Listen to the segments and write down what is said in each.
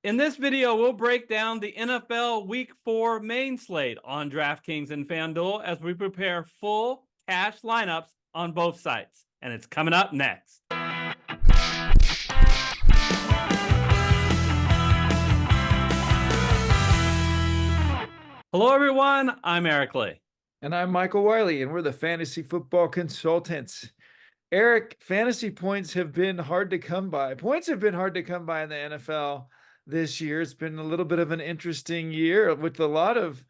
In this video, we'll break down the NFL Week 4 main slate on DraftKings and FanDuel as we prepare full cash lineups on both sites. And it's coming up next. Hello, everyone. I'm Eric Lee. And I'm Michael Wiley, and we're the Fantasy Football Consultants. Eric, fantasy points have been hard to come by. Points have been hard to come by in the NFL this year. It's been a little bit of an interesting year with a lot of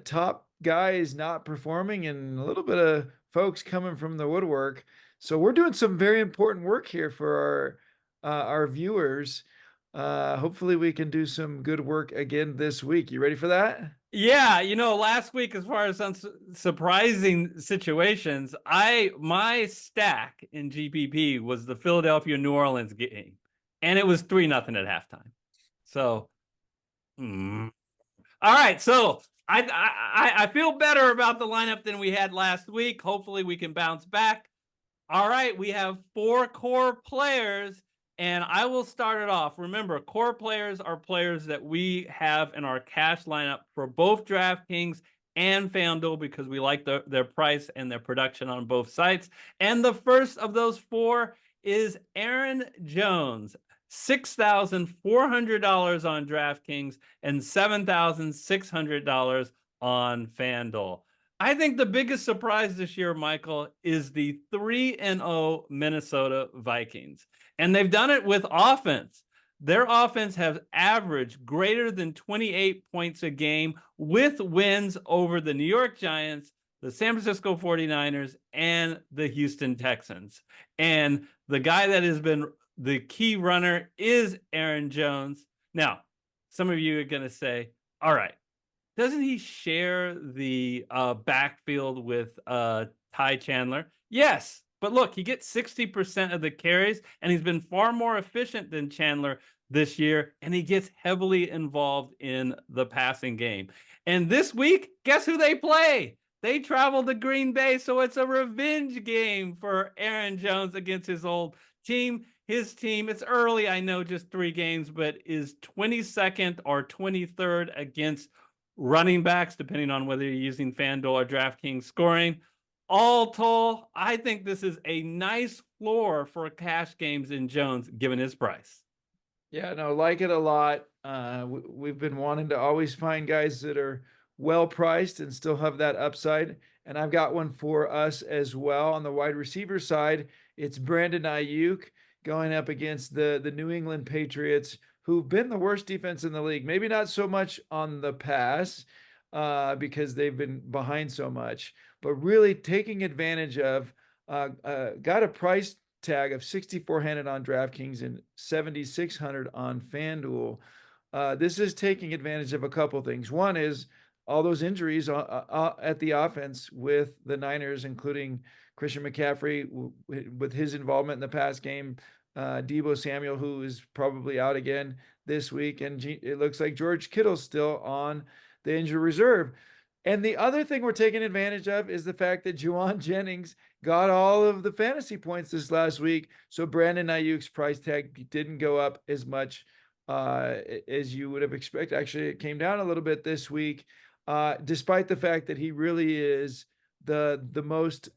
top guys not performing and a little bit of folks coming from the woodwork. So we're doing some very important work here for our viewers. Hopefully we can do some good work again this week. You ready for that? Yeah, last week, as far as surprising situations, my stack in GPP was the Philadelphia New Orleans game, and it was 3-0 at halftime. So, all right. So I feel better about the lineup than we had last week. Hopefully, we can bounce back. All right, we have 4 core players. And I will start it off. Remember, core players are players that we have in our cash lineup for both DraftKings and FanDuel because we like their price and their production on both sites. And the first of those 4 is Aaron Jones, $6,400 on DraftKings and $7,600 on FanDuel. I think the biggest surprise this year, Michael, is the 3-0 Minnesota Vikings. And they've done it with offense. Their offense has averaged greater than 28 points a game with wins over the New York Giants, the San Francisco 49ers, and the Houston Texans. And the guy that has been the key runner is Aaron Jones. Now, some of you are going to say, all right, doesn't he share the backfield with Ty Chandler? Yes, but look, he gets 60% of the carries, and he's been far more efficient than Chandler this year, and he gets heavily involved in the passing game. And this week, guess who they play? They travel to Green Bay, so it's a revenge game for Aaron Jones against his old team. His team, it's early, I know, just 3 games, but is 22nd or 23rd against running backs, depending on whether you're using FanDuel or DraftKings scoring. All told, I think this is a nice floor for cash games in Jones, given his price. Yeah, no, like it a lot. We've been wanting to always find guys that are well priced and still have that upside. And I've got one for us as well. On the wide receiver side, it's Brandon Ayuk going up against the New England Patriots, who've been the worst defense in the league. Maybe not so much on the pass because they've been behind so much, but really taking advantage of, got a price tag of $6,400 on DraftKings and $7,600 on FanDuel. This is taking advantage of a couple things. One is all those injuries at the offense with the Niners, including Christian McCaffrey with his involvement in the pass game, Deebo Samuel, who is probably out again this week, and it looks like George Kittle's still on the injury reserve. And the other thing we're taking advantage of is the fact that Juwan Jennings got all of the fantasy points this last week, so Brandon Ayuk's price tag didn't go up as much as you would have expected. Actually, it came down a little bit this week, despite the fact that he really is the most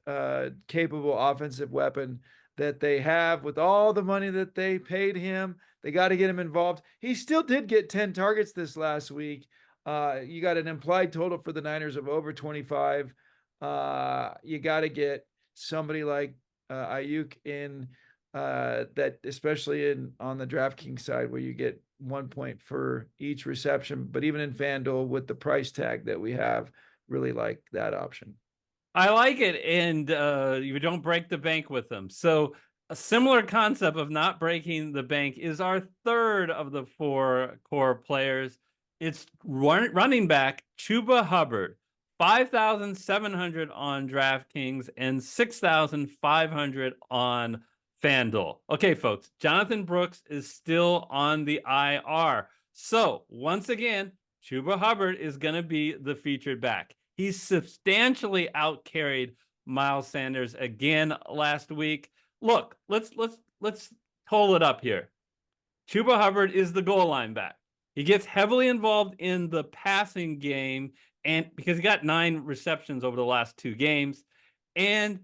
capable offensive weapon that they have. With all the money that they paid him, they got to get him involved. He still did get 10 targets this last week. You got an implied total for the Niners of over 25. You got to get somebody like Ayuk in that, especially on the DraftKings side, where you get 1 point for each reception. But even in FanDuel, with the price tag that we have, really like that option. I like it, and you don't break the bank with them. So a similar concept of not breaking the bank is our third of the 4 core players. It's running back Chuba Hubbard, $5,700 on DraftKings and $6,500 on FanDuel. Okay, folks, Jonathan Brooks is still on the IR. So once again, Chuba Hubbard is going to be the featured back. He substantially outcarried Miles Sanders again last week. Look, let's total it up here. Chuba Hubbard is the goal line back. He gets heavily involved in the passing game, and because he got 9 receptions over the last 2 games, and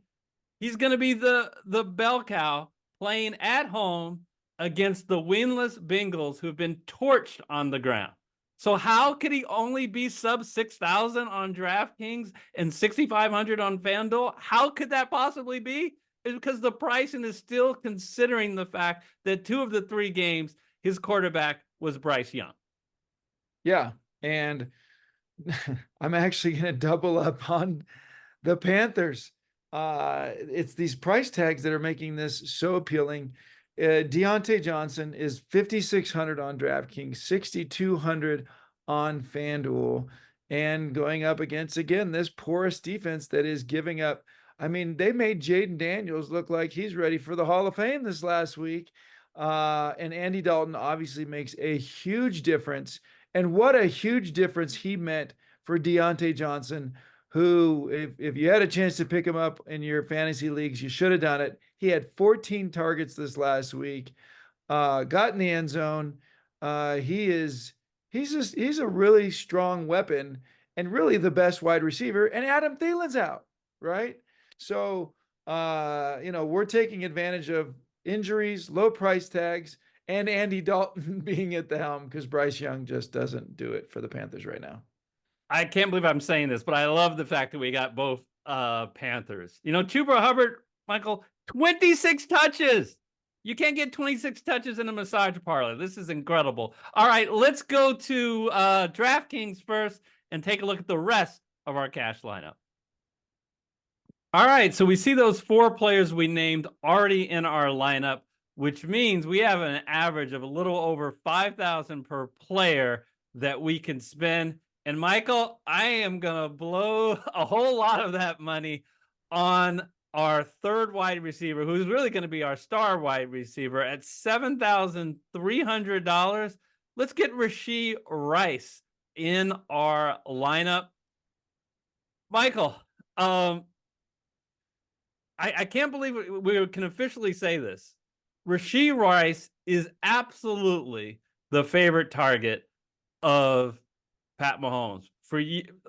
he's going to be the bell cow playing at home against the winless Bengals who've been torched on the ground. So how could he only be sub 6,000 on DraftKings and 6,500 on FanDuel? How could that possibly be? It's because the pricing is still considering the fact that 2 of the 3 games, his quarterback was Bryce Young. Yeah. And I'm actually going to double up on the Panthers. It's these price tags that are making this so appealing. Deontay Johnson is 5,600 on DraftKings, 6,200 on FanDuel, and going up against, again, this porous defense that is giving up. I mean, they made Jaden Daniels look like he's ready for the Hall of Fame this last week. And Andy Dalton obviously makes a huge difference. And what a huge difference he meant for Deontay Johnson, who, if you had a chance to pick him up in your fantasy leagues, you should have done it. He had 14 targets this last week, got in the end zone. He's a really strong weapon and really the best wide receiver. And Adam Thielen's out, right? So, we're taking advantage of injuries, low price tags, and Andy Dalton being at the helm because Bryce Young just doesn't do it for the Panthers right now. I can't believe I'm saying this, but I love the fact that we got both Panthers. Chuba Hubbard, Michael, 26 touches. You can't get 26 touches in a massage parlor. This is incredible. All right, let's go to DraftKings first and take a look at the rest of our cash lineup. All right, so we see those 4 players we named already in our lineup, which means we have an average of a little over $5,000 per player that we can spend. And Michael, I am going to blow a whole lot of that money on our third wide receiver, who's really going to be our star wide receiver at $7,300. Let's get Rashee Rice in our lineup. Michael, I can't believe we can officially say this. Rashee Rice is absolutely the favorite target of Pat Mahomes. For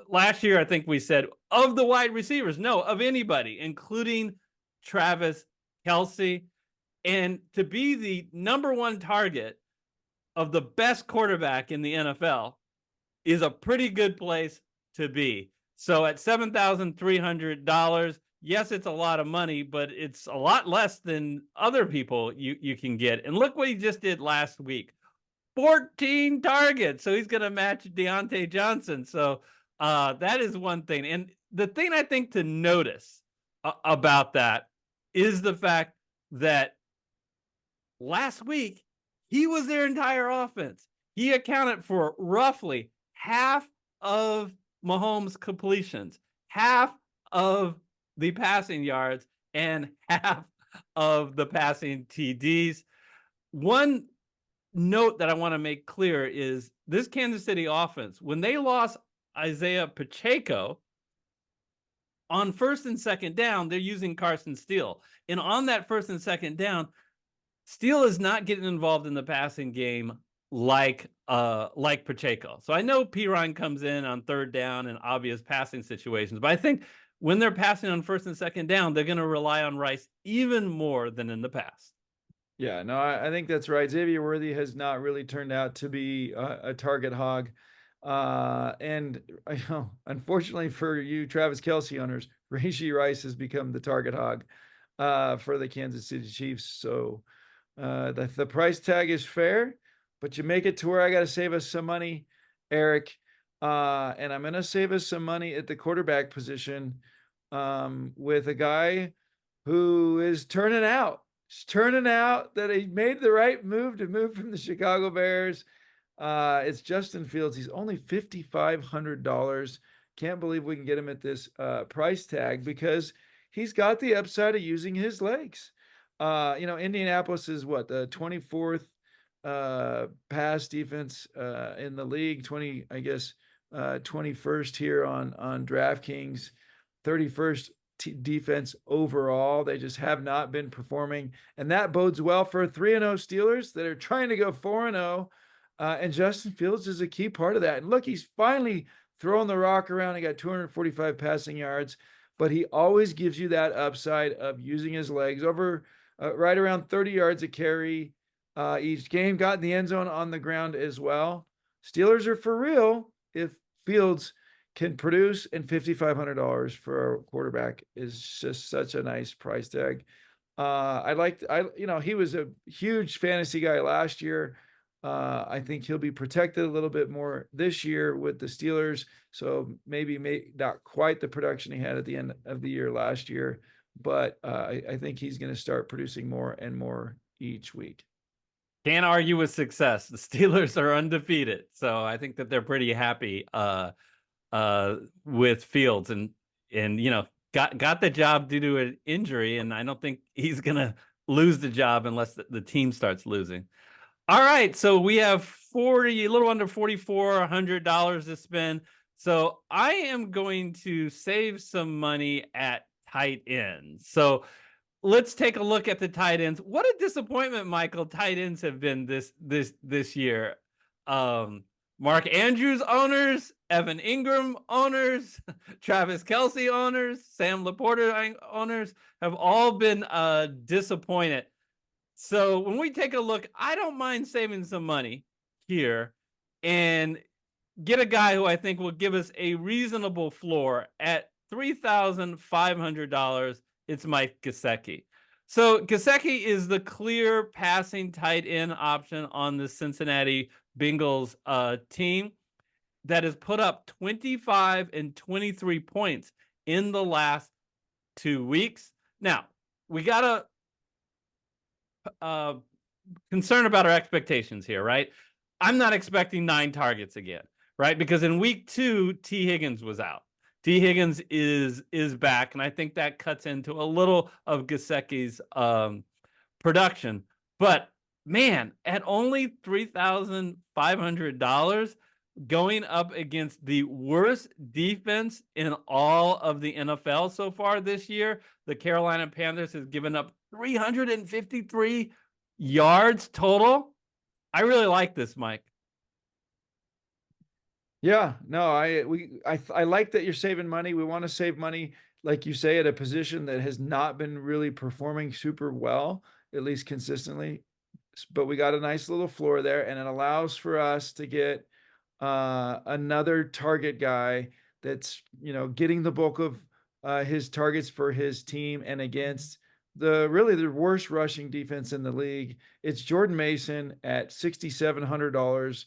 last year, I think we said of the wide receivers, no, of anybody, including Travis Kelce. And to be the number 1 target of the best quarterback in the NFL is a pretty good place to be. So at $7,300, yes, it's a lot of money, but it's a lot less than other people you can get. And look what he just did last week. 14 targets. So he's going to match Deontay Johnson. So that is one thing. And the thing I think to notice about that is the fact that last week, he was their entire offense. He accounted for roughly half of Mahomes' completions, half of the passing yards, and half of the passing TDs. One note that I want to make clear is this Kansas City offense, when they lost Isaiah Pacheco on 1st and 2nd down, they're using Carson Steele. And on that 1st and 2nd down, Steele is not getting involved in the passing game like Pacheco. So I know Pirine comes in on 3rd down and obvious passing situations, but I think when they're passing on 1st and 2nd down, they're going to rely on Rice even more than in the past. Yeah, no, I think that's right. Xavier Worthy has not really turned out to be a target hog. And unfortunately for you Travis Kelce owners, Rashee Rice has become the target hog for the Kansas City Chiefs. So the price tag is fair, but you make it to where I got to save us some money, Eric. And I'm going to save us some money at the quarterback position with a guy who is turning out. He's turning out that he made the right move to move from the Chicago Bears. It's Justin Fields. He's only $5,500. Can't believe we can get him at this price tag because he's got the upside of using his legs. Indianapolis is what, the 24th pass defense in the league, 21st here on DraftKings, 31st defense overall. They just have not been performing, and that bodes well for 3-0 Steelers that are trying to go 4-0. And Justin Fields is a key part of that. And look, he's finally throwing the rock around. He got 245 passing yards, but he always gives you that upside of using his legs over right around 30 yards a carry each game. Got in the end zone on the ground as well. Steelers are for real if Fields can produce, and $5,500 for a quarterback is just such a nice price tag. He was a huge fantasy guy last year. I think he'll be protected a little bit more this year with the Steelers. So maybe not quite the production he had at the end of the year last year, but I think he's going to start producing more and more each week. Can't argue with success. The Steelers are undefeated, so I think that they're pretty happy with Fields, and got the job due to an injury, and I don't think he's gonna lose the job unless the team starts losing. All right, so we have a little under $4,400 to spend. So I am going to save some money at tight ends. So let's take a look at the tight ends. What a disappointment, Michael, tight ends have been this year. Mark Andrews owners, Evan Ingram owners, Travis Kelce owners, Sam Laporta owners have all been disappointed. So when we take a look, I don't mind saving some money here and get a guy who I think will give us a reasonable floor at $3,500. It's Mike Gesicki. So Gesicki is the clear passing tight end option on the Cincinnati Bengals team that has put up 25 and 23 points in the last 2 weeks. Now, we got to concern about our expectations here, right? I'm not expecting 9 targets again, right? Because in week 2, T. Higgins was out. T. Higgins is back, and I think that cuts into a little of Gesicki's production. But man, at only $3,500, going up against the worst defense in all of the NFL so far this year, the Carolina Panthers has given up 353 yards total. I really like this, Mike. Yeah, no, I like that you're saving money. We want to save money, like you say, at a position that has not been really performing super well, at least consistently. But we got a nice little floor there, and it allows for us to get another target guy that's, getting the bulk of his targets for his team and against the worst rushing defense in the league. It's Jordan Mason at $6,700.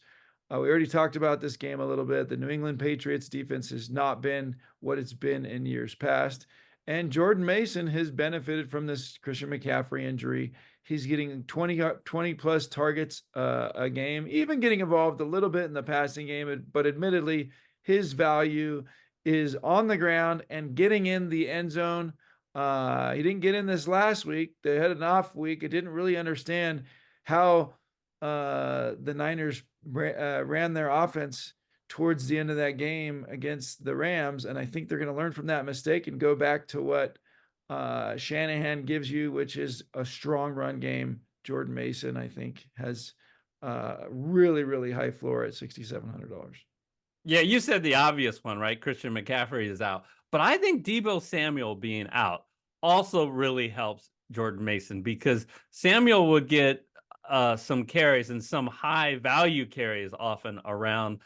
We already talked about this game a little bit. The New England Patriots defense has not been what it's been in years past. And Jordan Mason has benefited from this Christian McCaffrey injury. He's getting 20 plus targets a game, even getting involved a little bit in the passing game. But admittedly, his value is on the ground and getting in the end zone. He didn't get in this last week. They had an off week. I didn't really understand how the Niners ran their offense towards the end of that game against the Rams. And I think they're going to learn from that mistake and go back to what Shanahan gives you, which is a strong run game. Jordan Mason, I think, has really, really high floor at $6,700. Yeah, you said the obvious one, right? Christian McCaffrey is out. But I think Deebo Samuel being out also really helps Jordan Mason, because Samuel would get some carries and some high value carries often around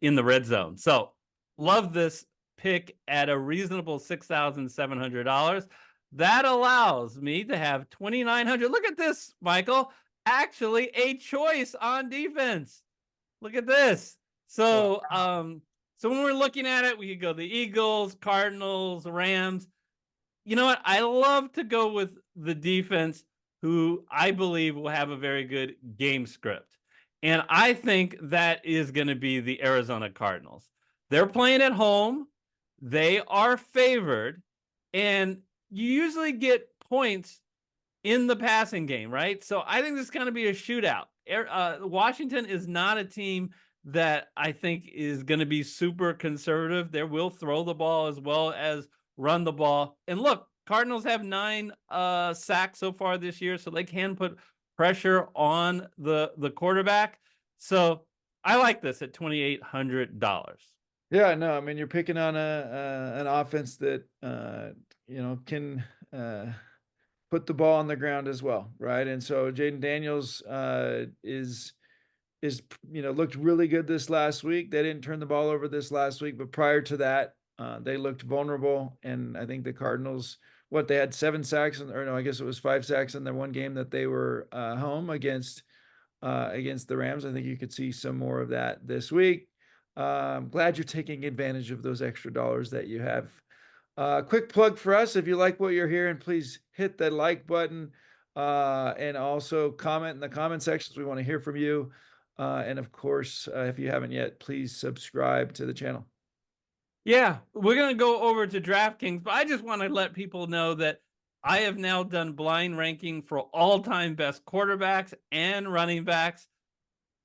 in the red zone. So love this pick at a reasonable $6,700. That allows me to have $2,900. Look at this, Michael. Actually, a choice on defense. Look at this. So, so when we're looking at it, we could go the Eagles, Cardinals, Rams. You know what? I love to go with the defense, who I believe will have a very good game script. And I think that is going to be the Arizona Cardinals. They're playing at home. They are favored. And you usually get points in the passing game, right? So I think this is going to be a shootout. Washington is not a team that I think is going to be super conservative. They will throw the ball as well as run the ball. And look, Cardinals have 9 sacks so far this year, so they can put pressure on the quarterback. So I like this at $2,800. Yeah, no, I mean, you're picking on an offense that can put the ball on the ground as well, right? And so Jaden Daniels is looked really good this last week. They didn't turn the ball over this last week, but prior to that, they looked vulnerable. And I think the Cardinals, they had 7 sacks, or no, I guess it was 5 sacks in their one game that they were home against the Rams. I think you could see some more of that this week. I'm glad you're taking advantage of those extra dollars that you have. Quick plug for us. If you like what you're hearing, please hit the like button and also comment in the comment sections. We want to hear from you. And of course, if you haven't yet, please subscribe to the channel. Yeah, we're going to go over to DraftKings, but I just want to let people know that I have now done blind ranking for all-time best quarterbacks and running backs.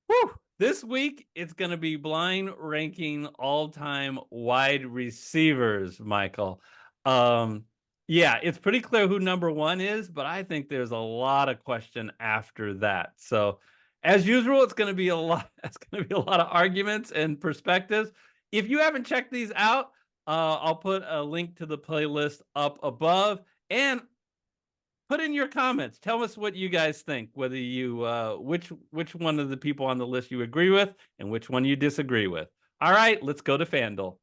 Whew. This week, it's going to be blind ranking all-time wide receivers, Michael. Yeah, it's pretty clear who number 1 is, but I think there's a lot of question after that. So, as usual, it's going to be a lot of arguments and perspectives. If you haven't checked these out, I'll put a link to the playlist up above, and put in your comments. Tell us what you guys think, whether you which one of the people on the list you agree with and which one you disagree with. All right, let's go to FanDuel.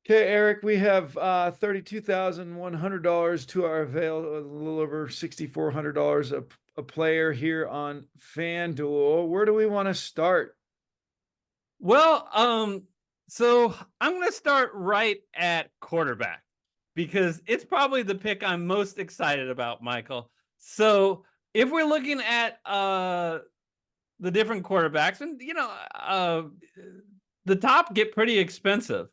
Okay, Eric, we have $32,100 to our avail, a little over $6,400 a player here on FanDuel. Where do we want to start? Well, so I'm going to start right at quarterback because it's probably the pick I'm most excited about, Michael. So if we're looking at the different quarterbacks, and the top get pretty expensive.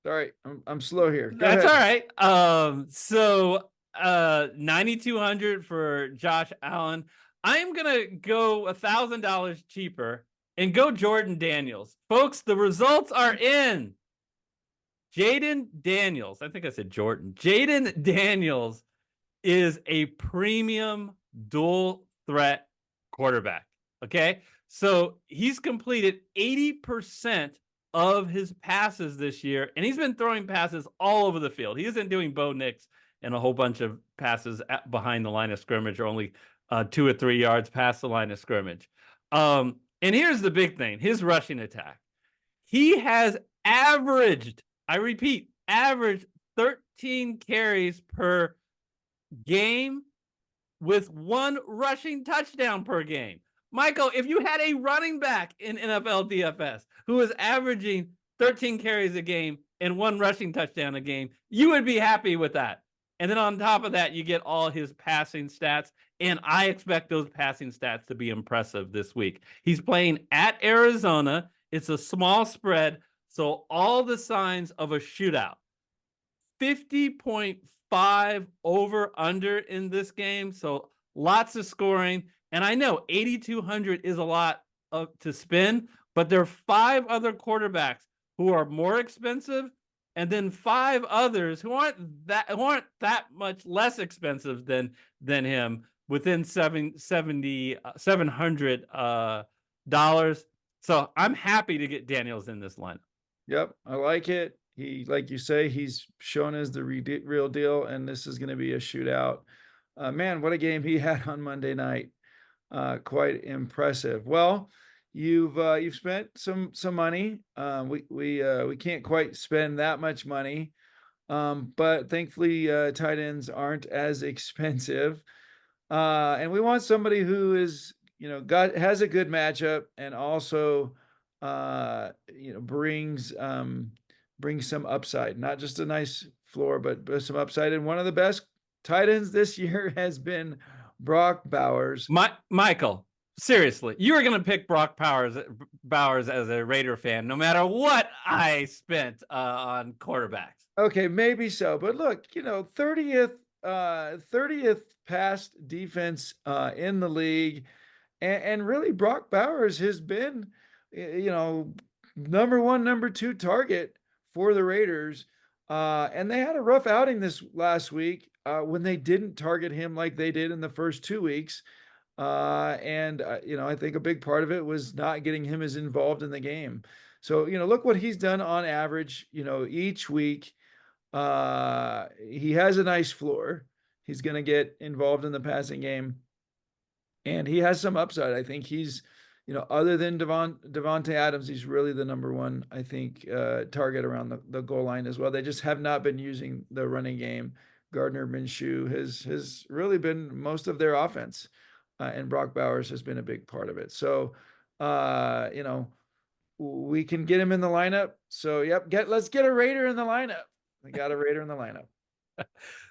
Sorry, I'm slow here. Go That's ahead. all right. So 9,200 for Josh Allen. I'm gonna go $1,000 cheaper and go Jordan Daniels. Folks, the results are in. Jaden Daniels, I think I said Jordan. Jaden Daniels is a premium dual threat quarterback. Okay. So he's completed 80% of his passes this year, and he's been throwing passes all over the field. He isn't doing Bo Nix and a whole bunch of passes behind the line of scrimmage, or only 2 or 3 yards past the line of scrimmage. And here's the big thing: his rushing attack. He has averaged, I repeat, averaged 13 carries per game with 1 rushing touchdown per game. Michael, if you had a running back in NFL DFS who was averaging 13 carries a game and 1 rushing touchdown a game, you would be happy with that. And then on top of that, you get all his passing stats. And I expect those passing stats to be impressive this week. He's playing at Arizona. It's a small spread, so all the signs of a shootout. 50.5 over under in this game, so lots of scoring. And I know 8,200 is a lot to spend, but there are 5 other quarterbacks who are more expensive, and then 5 others who aren't that much less expensive than him, within $700. So I'm happy to get Daniels in this lineup. Yep, I like it. He, like you say, he's shown as the real deal, and this is going to be a shootout. Man, what a game he had on Monday night! Quite impressive. Well, you've spent some money. We can't quite spend that much money, but thankfully tight ends aren't as expensive. And we want somebody who is, has a good matchup, and also, brings some upside, not just a nice floor, but some upside. And one of the best tight ends this year has been Brock Bowers. Michael, seriously, you were going to pick Brock Bowers as a Raider fan, no matter what I spent on quarterbacks. Okay, maybe so, but look, 30th pass defense in the league, and really Brock Bowers has been, number 1, number 2 target for the Raiders. And they had a rough outing this last week when they didn't target him like they did in the first 2 weeks. I think a big part of it was not getting him as involved in the game. So, look what he's done on average, each week. He has a nice floor. He's going to get involved in the passing game, and he has some upside. I think he's, other than Devontae Adams, he's really the number one, I think, target around the goal line as well. They just have not been using the running game. Gardner Minshew has really been most of their offense, and Brock Bowers has been a big part of it. So, we can get him in the lineup. So, yep, let's get a Raider in the lineup. We got a Raider in the lineup.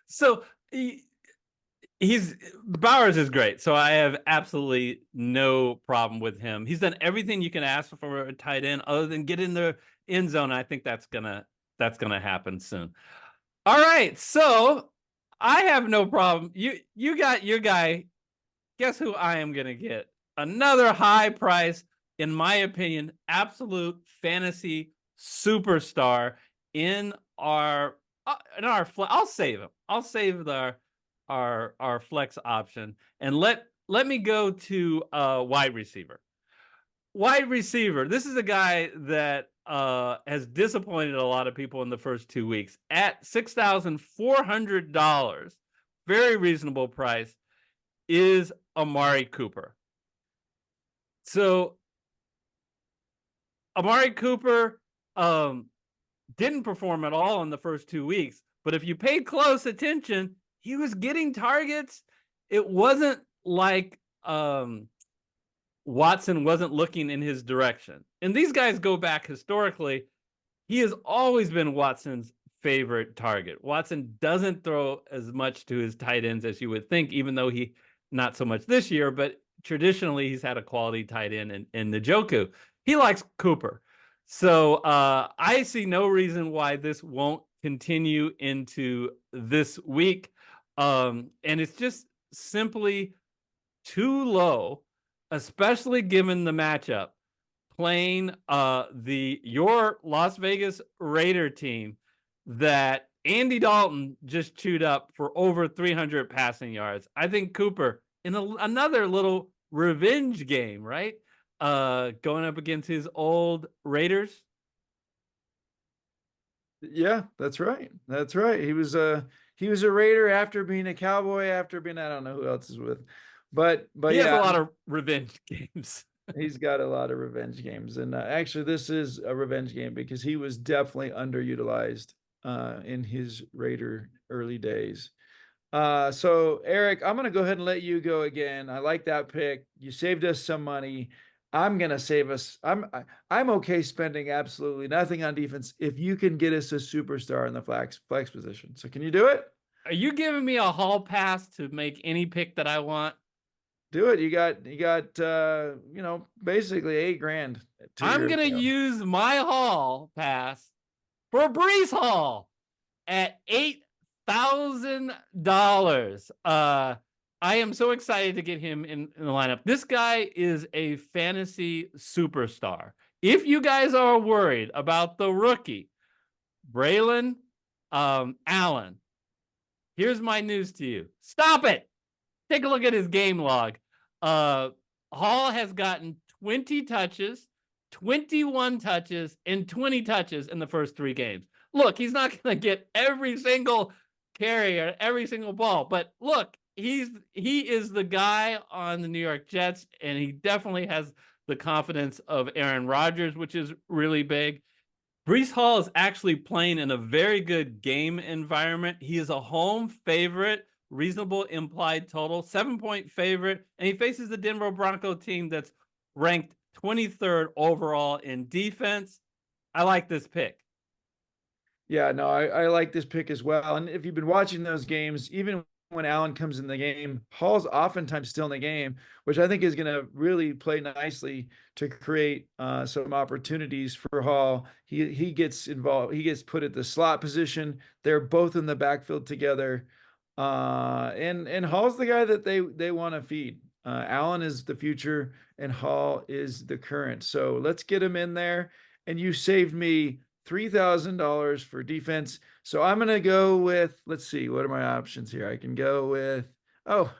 So he's Bowers is great. So I have absolutely no problem with him. He's done everything you can ask for a tight end other than get in the end zone. I think that's gonna happen soon. All right. So I have no problem. You got your guy. Guess who I am gonna get? Another high price, in my opinion, absolute fantasy superstar in our I'll save him. I'll save our flex option, and let me go to wide receiver. Wide receiver. This is a guy that has disappointed a lot of people in the first 2 weeks at $6,400. Very reasonable price is Amari Cooper. So Amari Cooper didn't perform at all in the first 2 weeks, but if you paid close attention, he was getting targets. It wasn't like Watson wasn't looking in his direction. And these guys go back historically. He has always been Watson's favorite target. Watson doesn't throw as much to his tight ends as you would think, even though he not so much this year, but traditionally he's had a quality tight end in Njoku. He likes Cooper. So I see no reason why this won't continue into this week. And it's just simply too low, especially given the matchup, playing your Las Vegas Raider team that Andy Dalton just chewed up for over 300 passing yards. I think Cooper in another little revenge game, right? Going up against his old Raiders. Yeah, that's right. That's right. He was a Raider after being a Cowboy, after being, I don't know who else is with, but he has yeah, a lot of revenge games. He's got a lot of revenge games, and actually, this is a revenge game because he was definitely underutilized in his Raider early days. So Eric, I'm going to go ahead and let you go again. I like that pick. You saved us some money. I'm going to save us. I'm okay spending absolutely nothing on defense if you can get us a superstar in the flex position. So can you do it? Are you giving me a hall pass to make any pick that I want? Do it. You got basically $8,000. I'm going to use my hall pass for Breece Hall at $8,000. I am so excited to get him in the lineup. This guy is a fantasy superstar. If you guys are worried about the rookie, Braylon Allen, here's my news to you. Stop it. Take a look at his game log. Hall has gotten 20 touches, 21 touches, and 20 touches in the first 3 games. Look, he's not going to get every single carry or every single ball, but look, he is the guy on the New York Jets, and he definitely has the confidence of Aaron Rodgers, which is really big. Breece Hall is actually playing in a very good game environment. He is a home favorite, reasonable implied total, 7-point favorite, and he faces the Denver Bronco team that's ranked 23rd overall in defense. I like this pick. Yeah, no, I like this pick as well. And if you've been watching those games, even when Allen comes in the game, Hall's oftentimes still in the game, which I think is going to really play nicely to create some opportunities for Hall. He gets involved. He gets put at the slot position. They're both in the backfield together. And Hall's the guy that they want to feed. Allen is the future and Hall is the current. So let's get him in there. And you saved me $3,000 for defense. So I'm going to go with, let's see, what are my options here? I can go with, oh,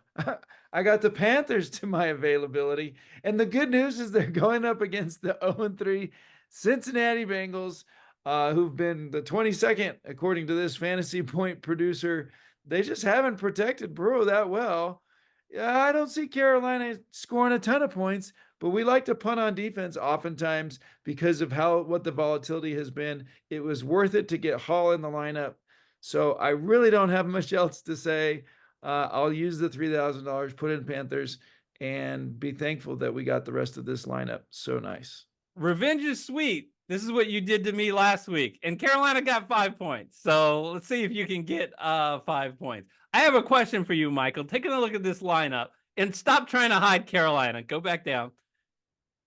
I got the Panthers to my availability. And the good news is they're going up against the 0-3 Cincinnati Bengals, who've been the 22nd, according to this fantasy point producer. They just haven't protected Burrow that well. Yeah, I don't see Carolina scoring a ton of points, but we like to punt on defense oftentimes because of what the volatility has been. It was worth it to get Hall in the lineup. So I really don't have much else to say. I'll use the $3,000, put in Panthers, and be thankful that we got the rest of this lineup. So nice. Revenge is sweet. This is what you did to me last week. And Carolina got 5 points. So let's see if you can get 5 points. I have a question for you, Michael. Taking a look at this lineup and stop trying to hide Carolina. Go back down.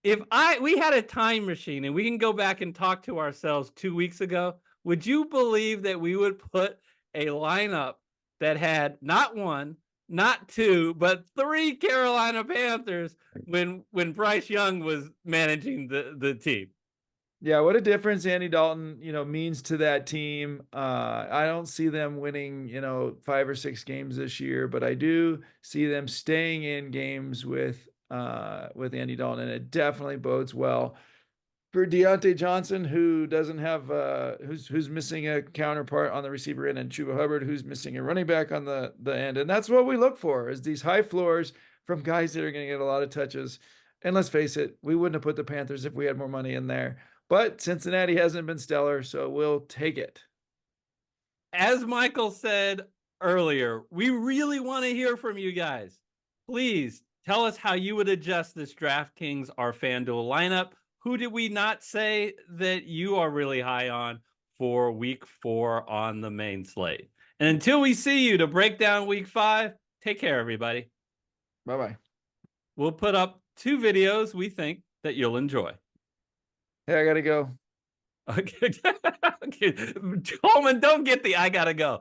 If we had a time machine and we can go back and talk to ourselves 2 weeks ago, would you believe that we would put a lineup that had not one, not two, but 3 Carolina Panthers when Bryce Young was managing the team? Yeah, what a difference Andy Dalton, means to that team. I don't see them winning, 5 or 6 games this year, but I do see them staying in games with Andy Dalton, and it definitely bodes well for Deontay Johnson, who doesn't have who's missing a counterpart on the receiver end, and Chuba Hubbard, who's missing a running back on the end. And that's what we look for, is these high floors from guys that are going to get a lot of touches. And let's face it, we wouldn't have put the Panthers if we had more money in there. But Cincinnati hasn't been stellar, so we'll take it. As Michael said earlier, we really want to hear from you guys. Please tell us how you would adjust this DraftKings or FanDuel lineup. Who did we not say that you are really high on for week 4 on the main slate? And until we see you to break down week 5, take care, everybody. Bye-bye. We'll put up 2 videos we think that you'll enjoy. Hey, I got to go. Okay. Coleman, don't get the I got to go.